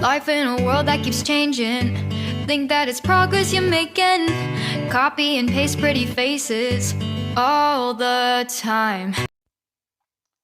Life in a world that keeps changing. Think that it's progress you're making. Copy and paste pretty faces all the time.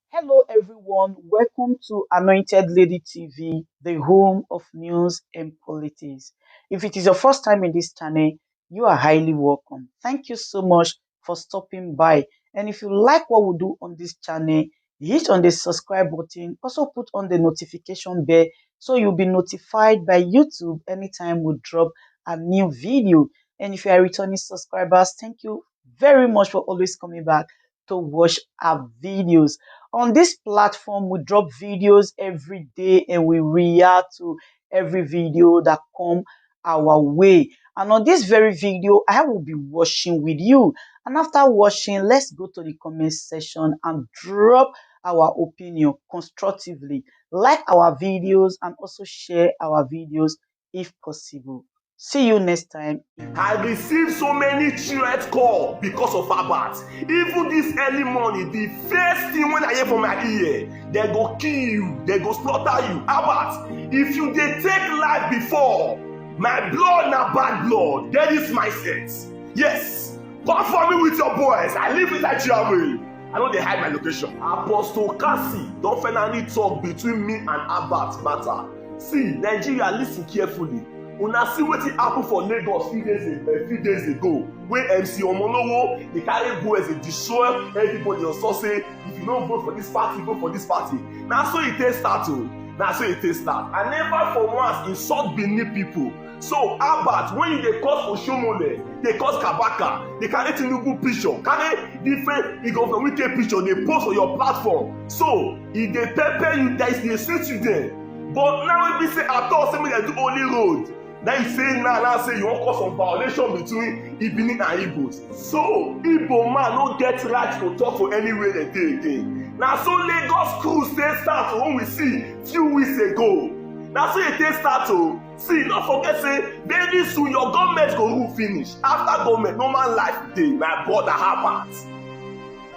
Hello, everyone. Welcome to Anointed Lady TV, the home of news and politics. If it is your first time in this channel, you are highly welcome. Thank you so much for stopping by. And if you like what we do on this channel, hit on the subscribe button. Also put on the notification bell so you'll be notified by YouTube anytime we drop a new video. And if you are returning subscribers, thank you very much for always coming back to watch our videos. On this platform, we drop videos every day and we react to every video that come our way. And on this very video, I will be watching with you. And after watching, let's go to the comment section and drop our opinion constructively. Like our videos and also share our videos if possible. See you next time. I received so many threat calls because of Abat. Even this early morning, the first thing when I hear from my ear, they go kill you, they go slaughter you. Abat, if you dey take life before, my blood na bad blood. That is my sense. Yes, come for me with your boys. I live inside Chiawe. I know they hide my location. Apostle Cassie don finally talk between me and Abat matter. See, Nigeria, listen carefully. Una see wetin happen for Lagos few days ago when MC Omolowo dey carry go as a destroy everybody on so say if you no vote for this party, vote for this party. Na so e take start o. Na so e take start. I never for once insult Benin people. So Abat, when you dey cause Oshomole, dey cause Kabaka, dey carry Tinubu picture, carry different Governor Wike picture, dey post on your platform. So e dey pepper you, that is dey sweet you there. But now we be say at all say make dem do only road. Now you say now say you wan cause some violation between Ibini and Igbos. So Igbo man no get right to talk for anywhere they dey again. Na so Lagos cruise take start when we see few weeks ago. Na so e take start o. See, no forget say very soon your government go rule finish. After government, normal life dey. My brother Herbert.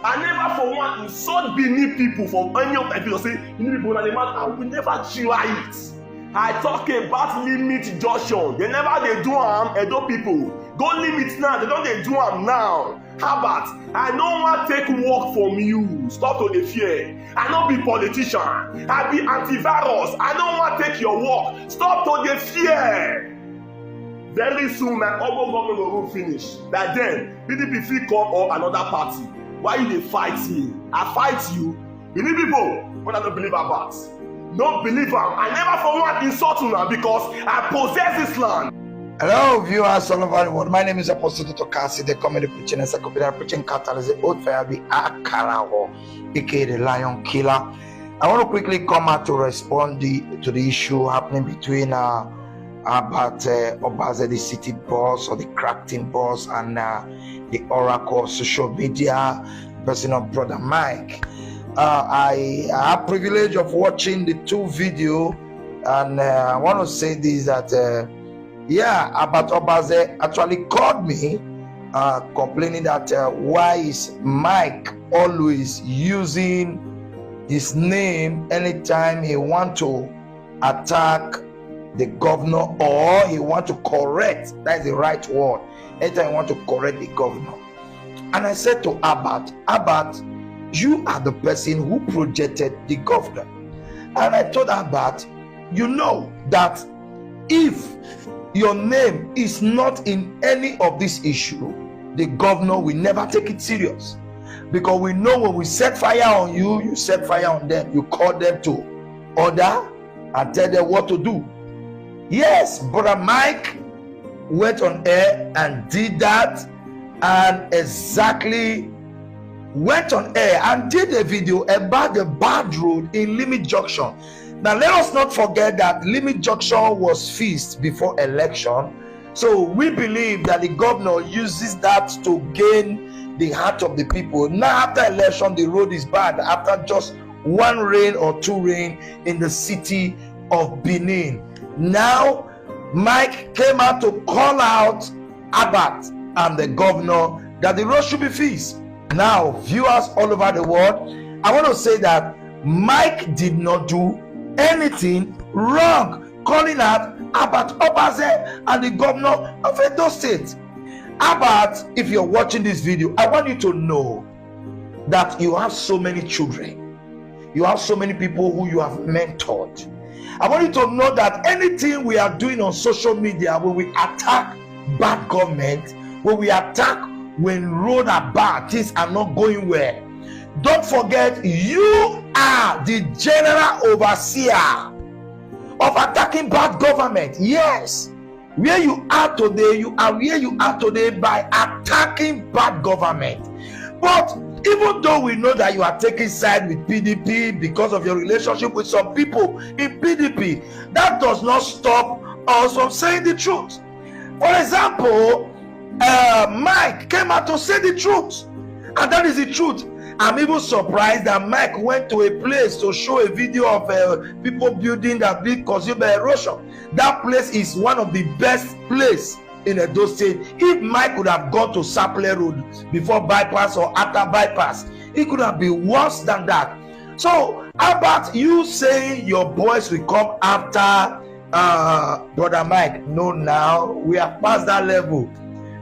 I never for one insult Benin people for any of my people say Benin people na the matter. We never try it. I talk about limit junction. They never dey do am. Edo people go limit now. They don dey do am now. Herbert, I no wan take work from you. Stop to dey fear. I no be politician. I be antivirus. I no wan take your work. Stop to dey fear. Very soon my ogbonge government go rule finish. By then, PDP fit come or another party. Why you dey fight me? I fight you. Benin people, when I don't believe about. Don't believe am. I never for one insult you because I possess this land. Hello, viewers all over the world. My name is Apostle Decamp, the comedy preaching encyclopedia preaching catalyst, the old fire, the Akaraho, aka the Lion Killer. I want to quickly come out to respond to the issue happening between about Obaze, the city boss or the crack team boss, and the oracle of social media, person of Brother Mike. I have privilege of watching the two video, and I want to say this that about Obaze actually called me complaining that why is Mike always using his name anytime he want to attack the governor or he want to correct, that is the right word, anytime he want to correct the governor. And I said to Abat, you are the person who projected the governor. And I told Abat, you know that if your name is not in any of this issue, the governor will never take it serious. Because we know when we set fire on you, you set fire on them. You call them to order and tell them what to do. Yes, Brother Mike went on air and did that, and exactly went on air and did a video about the bad road in Limit Junction. Now let us not forget that Limit Junction was fixed before election, so we believe that the governor uses that to gain the heart of the people. Now after election, the road is bad after just one rain or two rain in the city of Benin. Now Mike came out to call out Abat and the governor that the road should be fixed. Now, viewers all over the world, I want to say that Mike did not do anything wrong calling out about Obaze and the governor of Edo State. About, if you're watching this video, I want you to know that you have so many children. You have so many people who you have mentored. I want you to know that anything we are doing on social media, when we attack bad government, when we attack when roads are bad, things are not going well, don't forget you are the general overseer of attacking bad government. Yes, where you are today, you are where you are today by attacking bad government. But even though we know that you are taking side with PDP because of your relationship with some people in PDP, that does not stop us from saying the truth. For example, Mike came out to say the truth, and that is the truth. I'm even surprised that Mike went to a place to show a video of people building that big consumed by erosion. That place is one of the best places in Edo State. If Mike could have gone to Saple Road before bypass or after bypass, it could have been worse than that. So how about you saying your boys will come after Brother Mike? No, now we are past that level.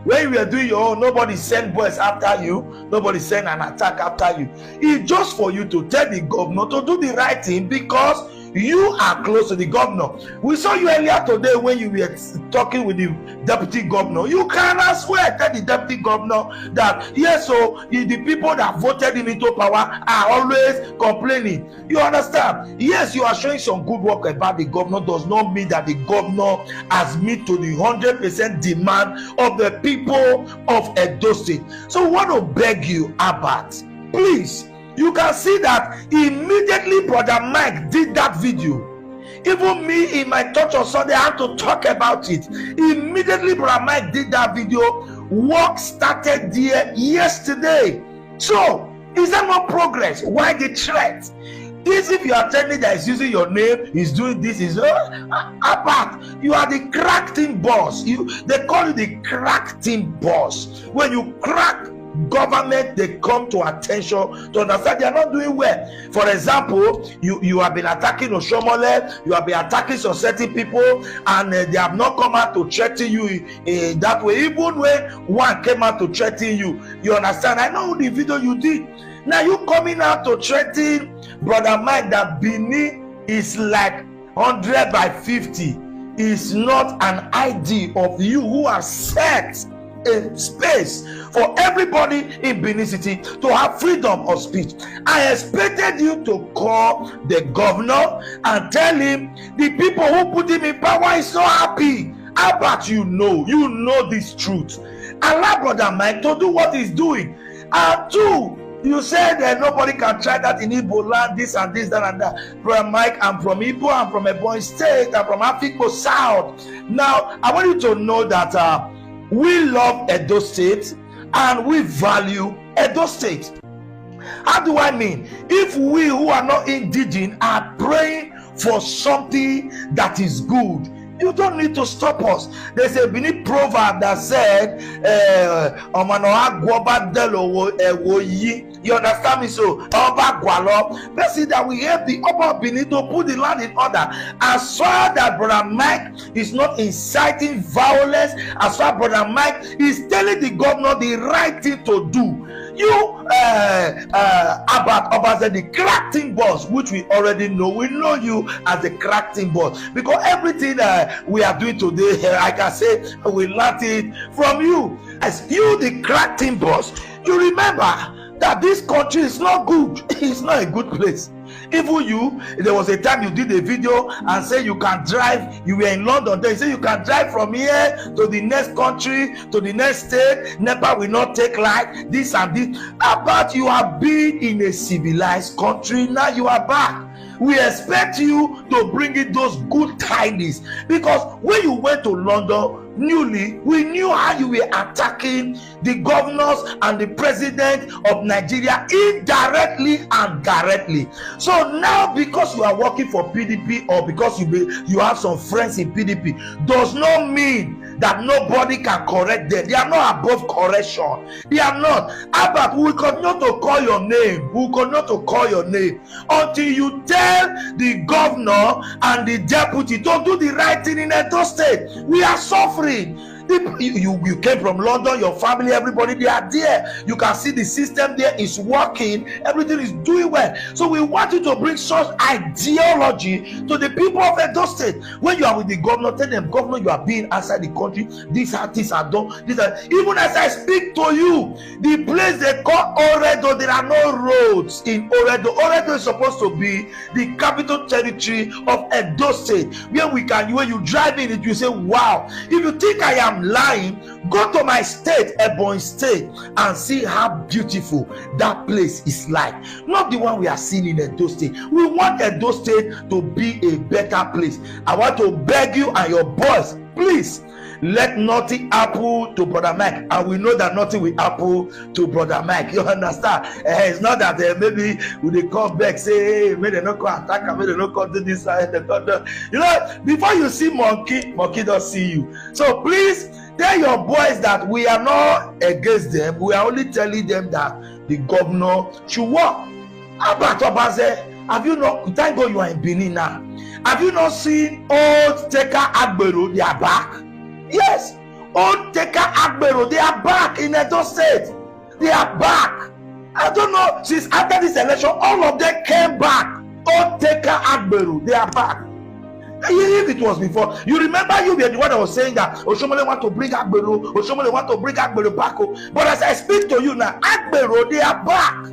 When you are doing your own, nobody send boys after you, nobody send an attack after you. It's just for you to tell the governor to do the right thing because you are close to the governor. We saw you earlier today when you were talking with the deputy governor. You cannot swear, tell the deputy governor that yes, so the people that voted him into power are always complaining. You understand? Yes, you are showing some good work about the governor, does not mean that the governor has met to the 100% demand of the people of Edo State. So I want to beg you, Abat, please. You can see that immediately Brother Mike did that video. Even me in my church on Sunday, I had to talk about it. Immediately Brother Mike did that video. Work started there yesterday. So, is that not progress? Why the threat? This, if you are telling that he's using your name, he's doing this, is apart. You are the crack team boss. They call you the crack team boss. When you crack government, they come to attention to understand they are not doing well. For example, you have been attacking Oshomole, you have been attacking some certain people, and they have not come out to threaten you that way. Even when one came out to threaten you, you understand? I know the video you did. Now you coming out to threaten Brother Mike that Benin is like 100 by 50 is not an ID of you who are set a space for everybody in Benin City to have freedom of speech. I expected you to call the governor and tell him the people who put him in power is not happy. How about you know this truth? Allow Brother Mike to do what he's doing. And two, you said that nobody can try that in Igbo land, this and this, that and that. Brother Mike, I'm from Igbo, I'm from Ebonyi State, I'm from Afikpo South. Now, I want you to know that we love Edo State and we value Edo State. How do I mean? If we who are not indigenous are praying for something that is good, you don't need to stop us. There's a Benin proverb that said, you understand me? So, let's see that we have the upper Benin to put the land in order. As far that Brother Mike is not inciting violence, as far Brother Mike is telling the governor the right thing to do, you about Obaze, the cracking boss, which we already know. We know you as the cracking boss because everything we are doing today, I can say we learned it from you. As you, the cracking boss, you remember that this country is not good. It's not a good place. Even you, there was a time you did a video and say you can drive. You were in London. They say you can drive from here to the next country, to the next state. NEPA will not take light. This and this. But you have been in a civilized country. Now you are back. We expect you to bring in those good tidings, because when you went to London newly, we knew how you were attacking the governors and the president of Nigeria indirectly and directly. So now, because you are working for PDP or because you have some friends in PDP, does not mean that nobody can correct them. They are not above correction. They are not. But we will continue to call your name. We will continue to call your name until you tell the governor and the deputy to do the right thing in Edo State. We are suffering. You came from London, your family, everybody, they are there. You can see the system there is working, everything is doing well. So we want you to bring such ideology to the people of Edo State. When you are with the governor, tell them, governor, you are being outside the country, these things are done, even as I speak to you, the place they call Oredo, there are no roads in Oredo. Oredo is supposed to be the capital territory of Edo State, where when you drive in it, you say, wow. If you think I am lying, go to my state, Ebonyi State, and see how beautiful that place is like. Not the one we are seeing in Edo State. We want Edo State to be a better place. I want to beg you and your boys, please, let nothing happen to Brother Mike, and we know that nothing will happen to Brother Mike. You understand? It's not that maybe when they come back, say, hey, may they not come attack, may they not come to this side. You know, before you see monkey don't see you. So please tell your boys that we are not against them. We are only telling them that the governor should work. About Obaze, have you not? Thank God you are in Benin now. Have you not seen old Taker Agbero? They are back. Yes, old Taker Agbero, they are back in Edo State. They are back. I don't know, since after this election, all of them came back. Old Taker Agbero, they are back. If it was before, you remember you were the one that was saying that Oshomole want to bring Agbero, Oshomole want to bring Agbero back. But as I speak to you now, Agbero, they are back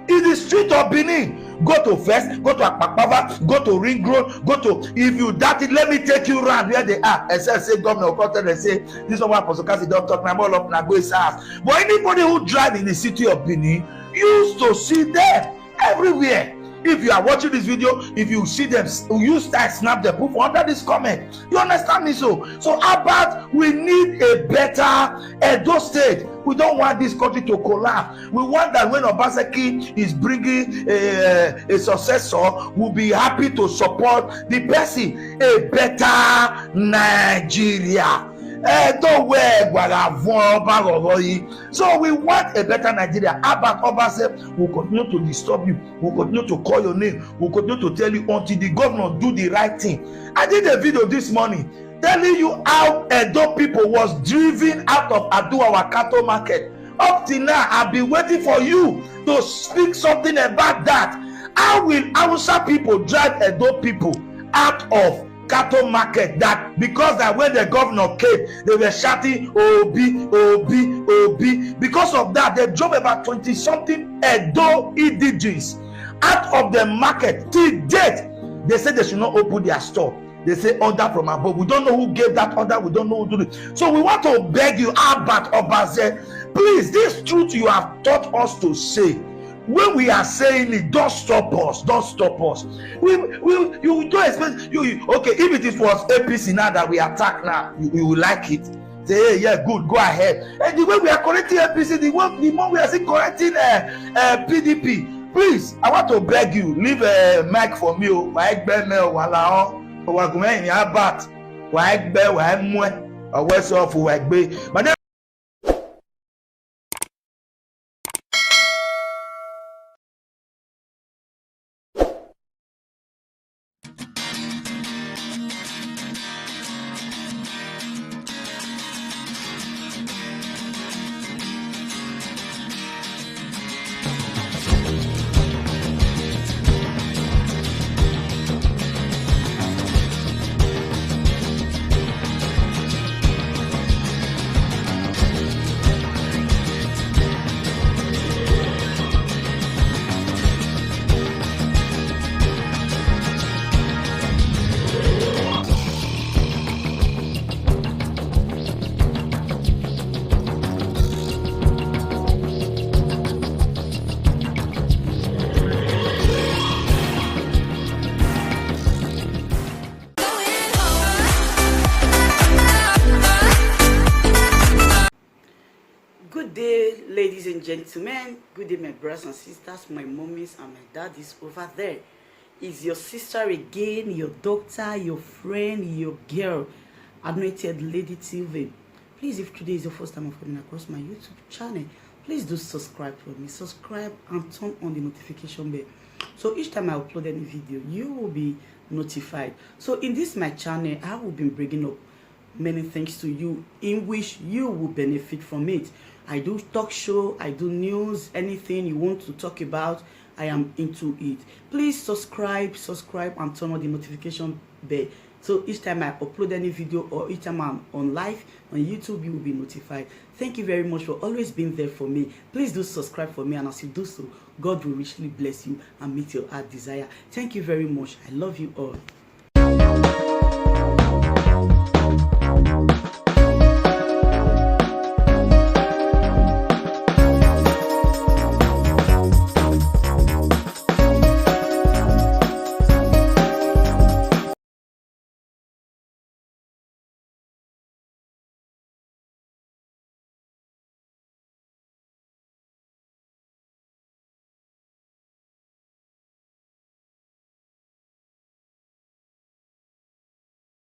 in the street of Benin. Go to First, go to Akpakpava, go to Ring Road, go to, if you doubt it, let me take you around where they are. And say governor come tell them, say this one Apostle Kasi don't talk now, all up now go his house. But anybody who drive in the city of Benin used to see them everywhere. If you are watching this video, if you see them, you start snap the proof under this comment. You understand me? So about we need a better Edo State. We don't want this country to collapse. We want that when Obaseki is bringing a successor, we'll be happy to support the person. A better Nigeria. So we want a better Nigeria. About Obase will continue to disturb you, will continue to call your name, will continue to tell you until the governor do the right thing. I did a video this morning telling you how Edo people was driven out of Aduawa cattle market. Up till now, I've been waiting for you to speak something about that. How will Hausa people drive Edo people out of cattle market? That because that when the governor came, they were shouting Obi, Obi, Obi. Because of that, they drove about 20-something Edo indigenes out of the market. Till date, they said they should not open their store. They say order from above. We don't know who gave that order. We don't know who did it. So we want to beg you, Albert Obaze, please, this truth you have taught us to say, when we are saying it, don't stop us. Don't stop us. You don't expect you. Okay, if it was APC now that we attack now, you will like it. Say, hey, yeah, good, go ahead. And the way we are correcting APC, the more we are still correcting PDP. Please, I want to beg you, leave a mic for me. But Good day, ladies and gentlemen. Good day, my brothers and sisters, my mommies and my daddies over there. Is your sister again, your doctor, your friend, your girl, Anointed Lady TV. Please, if today is your first time of coming across my YouTube channel, please do subscribe for me. Subscribe and turn on the notification bell. So each time I upload any video, you will be notified. So in this my channel, I will be bringing up many things to you in which you will benefit from it. I do talk show, I do news, anything you want to talk about, I am into it. Please subscribe and turn on the notification bell. So each time I upload any video or each time I'm on live on YouTube, you will be notified. Thank you very much for always being there for me. Please do subscribe for me, and as you do so, God will richly bless you and meet your heart desire. Thank you very much. I love you all.